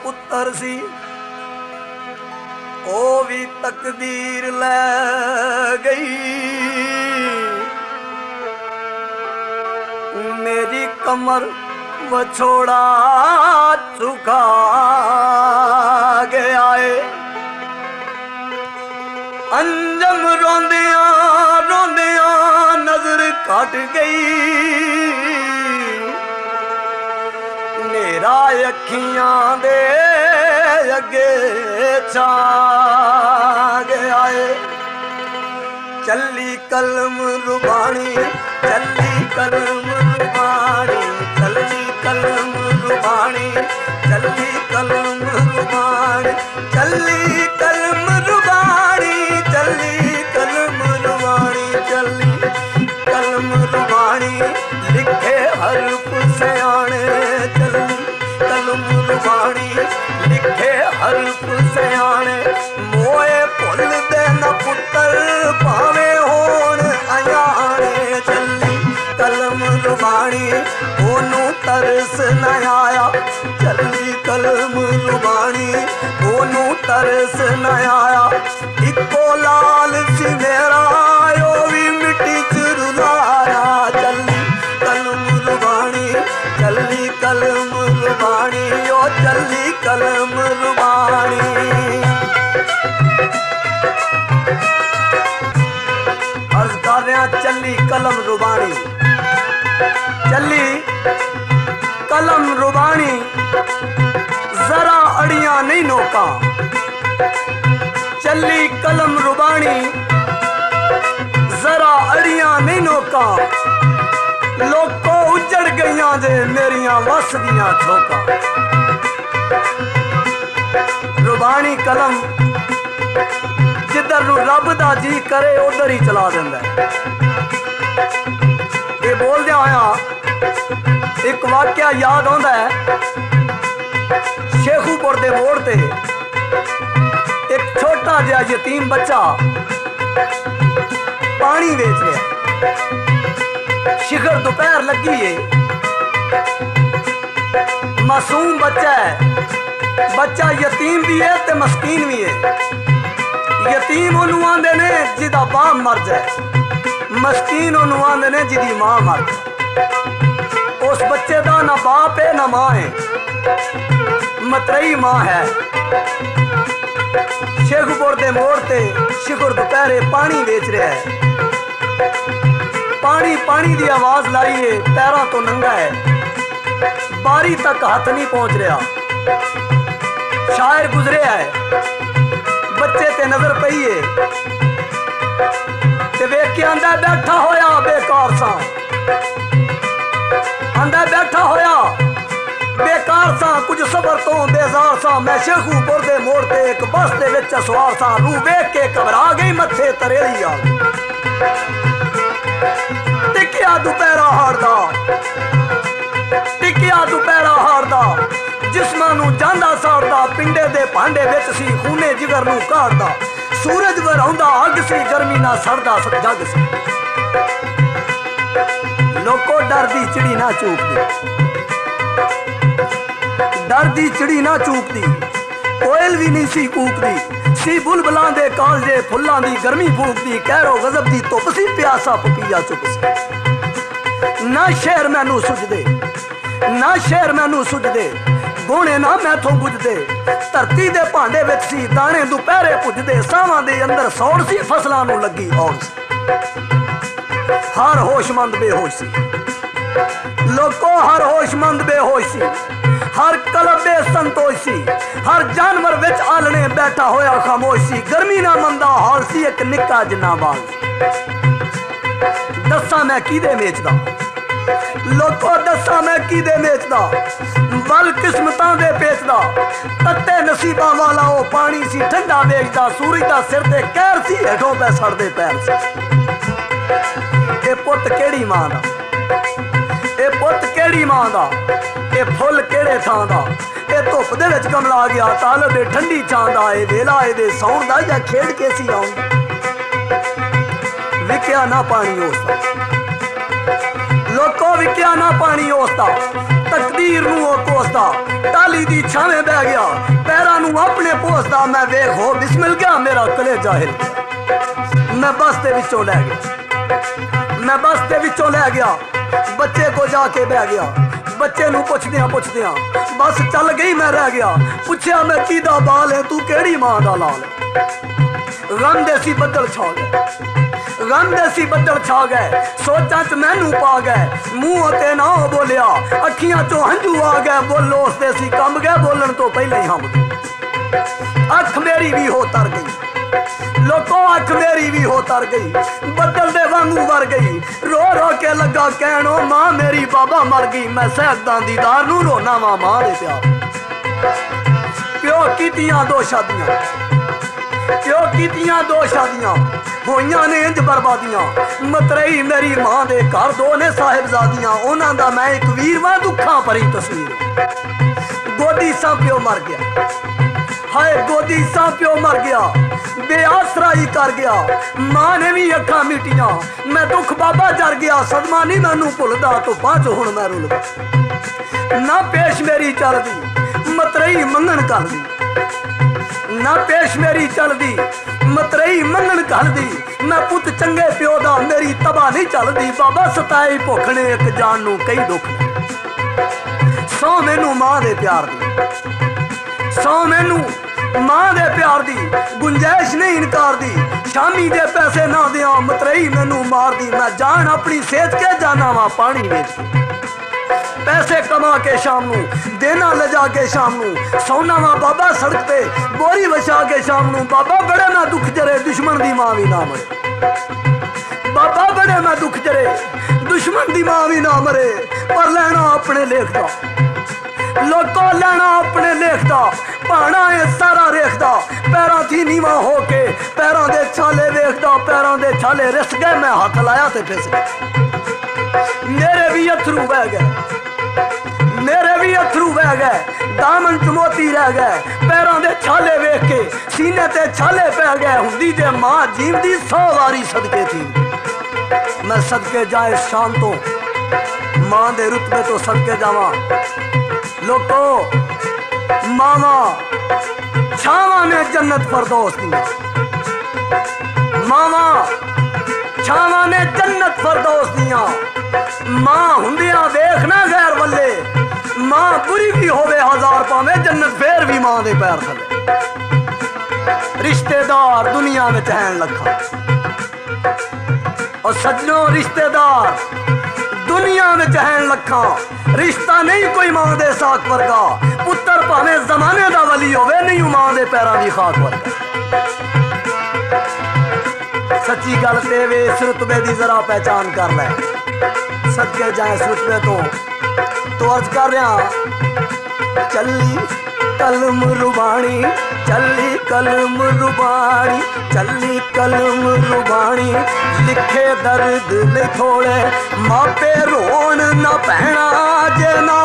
पुत्र सी ओ भी तकदीर ले गई। मेरी कमर वछोड़ा चुका गया है। अंजम रोंदिया रोंदिया नजर कट गई। नेरा अखियां दे अगे छा गया है। चली कलम रुबानी चली कलम रुबानी चली कलम रुबानी चली कलम रुबानी चली कलम रुबानी चली कलम रुबानी चली कलम रुबानी लिखे हरफ सयाने चली कलम रुबानी लिखे हरफ सयाने। मोए भुल दे न पुत्र भावे होण अयाने चली कलम रुबानी ओनू तरस न आया। चली कलम रुबानी ओनू तरस न आया। इको लाल सी मेरा ओ भी मिट्टी च रुलाया। चली कलम रुबानी चली कलम रुबानी ओ चली कलम रुबानी। अर्ज कर रहा चली कलम रुबानी चली कलम रुबानी जरा अड़ियां नहीं नोका। चली कलम रुबानी जरा अड़ियां नहीं नोका। लोको उजड़ गईयां दे मेरिया वस दियां ठोका। रुबानी कलम जिधर रब दा जी करे उधर ही चला देंदा है। ये बोलदे आया एक वाक्या याद आंदा है। शेखूपुर दे मोड़ ते एक छोटा जिहा यतीम बच्चा पानी बेच रहा। शिखर दोपहर लगी है। मासूम बच्चा है। बच्चा यतीम भी है ते मस्कीन भी है। यतीम ओनू आंदे ने जिदा बाप मर जाए। मस्कीन ओनू आंदे ने जिदी मां मर जाए। उस बच्चे का ना बाप है ना मां है। मतरई मां है। शेखपुर दे मोड़ ते शिखर दोपहरे पानी बेच रहा है। पानी पानी की आवाज लाई है। पैरों तो नंगा है। बारी तक हाथ नहीं पहुंच रहा। शायर गुजरे है। बच्चे ते नजर पई है ते वेख के आंदा बैठा होया बेकार सा। आंदा बैठा होया बेकार सा कुछ सबर तो बेजार सा। मैं शेखूपुर दे मोड़ ते एक बस दे विच सवार सा। रू वेख के घबरा गई मथे तरेली आ। टिकिया दुपहरा हारदा टिकिया दुपहरा हारदा जिस्मां जांदा साड़दा। पिंडे दे भांडे विच सी खूने जिगर नू काढ़दा। सूरज वराउंदा अग सी गर्मी ना सड़दा जग सी। लोको डर दी चिड़ी ना चूकदी डर दी चिड़ी ना चूकदी। कोयल भी नहीं सी कूकदी। सी बुलबुलां दे कालजे फुल्लां दी गर्मी फूकदी। कहरो गजब दी धुप सी प्यासा पपीया चुप सी। ना शहर मैनू सुझदे ना शहर मैनू सुझदे। गोने ना मैथों बुझदे। धरती दे भांडे विच सी दाने दुपहरे पुजदे। सावां दे अंदर सौड़ सी फसलां नू लगी औड़ सी। हर होशमंद बेहोश सी। लोको हर होशमंद बेहोश सी। हर कलब बेसंतोष सी। हर जानवर विच आलने बैठा होया खामोश सी। गर्मी ना मंदा हाल सी एक निक्का जिन्ना बाल। दस्सां मैं किदे मेचदा लोको दस्सां मैं किदे मेचदा। बल किस्मतां दे पेचदा। तत्ते नसीबां वाला ओ पानी सी ठंडा वेचदा। सूरज दा सिर ते कहर सी हेठों पै सड़दे पैर सी। ए पुत्त केड़ी मां दा ए पुत्त केड़ी मां दा। ए फुल केड़े थां दा। ए धुप दे विच कमला गया तालब ए ठंडी छां दा। ए वेला ए सौण दा या खेड के सी आउंदा। विक्या ना पानी उसदा लोको विक्या ना पानी उसदा तकदीर नूं ओ कोसदा टाली दी छावें बह गया पैरां नूं अपने पोसदा मैं वेख हो बिस्मिल गया मेरा कलेजा हिल गया मैं बस दे विचों लै गया मैं बस दे विचों लै गया बच्चे को जाके बह गया बच्चे नूं पुछदियां बस चल गई मैं रह गया पुछया मैं कीदा बाल है तू केड़ी मां दा लाल है गम देसी बदल छा गए गम देसी बदल छा गए सोचां च मैनू पा गए मुंह ते ना बोलिया अखियां चों हंझू आ गए बोलो उस देसी कम गए बोलन तो पहले ही हम गए अख मेरी भी हो तर गई लोगों अख मेरी भी हो तर गई बदल दे वांगू वर गई रो रो के लगा कहनो मां मेरी बाबा मर गई मैं सहदा दीदार नू रोना वा मां दे प्यार प्यो कीतियां दो शादियां प्यो कीतियां दो शादियां होइयां ने इंज बर्बादियां मतरई मेरी मां दे घर दो ने साहिबजादियां उन्हां दा मैं एक वीर वां दुखां भरी तस्वीर गोदी सा प्यो मर गया हाय गोदी सा प्यो मर गया बेआसराई कर गया मां ने भी अखा मिटिया मैं दुख बाबा जर गया सदमा नहीं मैनू भुलदा तो बाच हुण मैं रुलदा ना पेश मेरी चलदी मतरई मंगण करदी ना पेश मेरी चलदी मतरई मंगण करदी मैं पुत चंगे प्यो दा मेरी तबा नहीं चलदी बाबा सताई भुख ने एक जान नू कई दुख ने सौ मैनू मां दे प्यार दी सौ मैनू मां दे प्यार दी गुंजाइश नहीं इनकार दी शामी दे पैसे ना दिया मतरई मैनू मार दी मैं जान अपनी सेहत के जाना वा पानी बेच के पैसे कमा के शाम नू देना ले जाके शाम नू सोना वा बाबा सड़क पे बोरी बचा के शाम नू बाबा बड़े मैं दुख जरे दुश्मन दी मां भी ना मरे बाबा बड़े मैं दुख जरे दुश्मन दी मां भी ना मरे पर लेना अपने लेख दा लोगों लेना अपने लेख दा पाना है सारा रेखदा पैरों थी नीवा होके पैरों दे छाले वेखदा पैरों दे छाले रिस गए मैं हाथ लाया ते फिस गए मेरे भी अथरू बह गए मेरे भी अथरू बह गए दामन च मोती रह गए पैरों दे छाले वेख के सीने ते छाले पै गए हुंदी जे मां जीवदी 100 वारी सदके थी मैं सदके जाए शान तो मां दे रुतबे तो सदके जावा लोको मामा छावा ने जन्नत फरदौस दिया मामा छावा ने जन्नत फरदौस दिया मां हुंदिया देखना गैर वल्ले मां बुरी भी होवे हजार पावे जन्नत फेर भी मां दे पैर थले रिश्तेदार दुनिया में चहन लखा और सज्जनों रिश्तेदार दुनिया में चहन लखा रिश्ता नहीं कोई मां दे साथ वर्गा पुत्र भावे जमाने दा वली होवे नहीं मां दे पैरां दी खाक वर्गा सच्ची गल ते वे इस रुतबे दी जरा पहचान कर ले सदके जाए इस रुतबे तो अर्ज कर रहा चली कलम रुबानी चली कलम रुबानी चली कलम रुबानी लिखे दर्द ले थोड़े मापे रोन ना पैना जे ना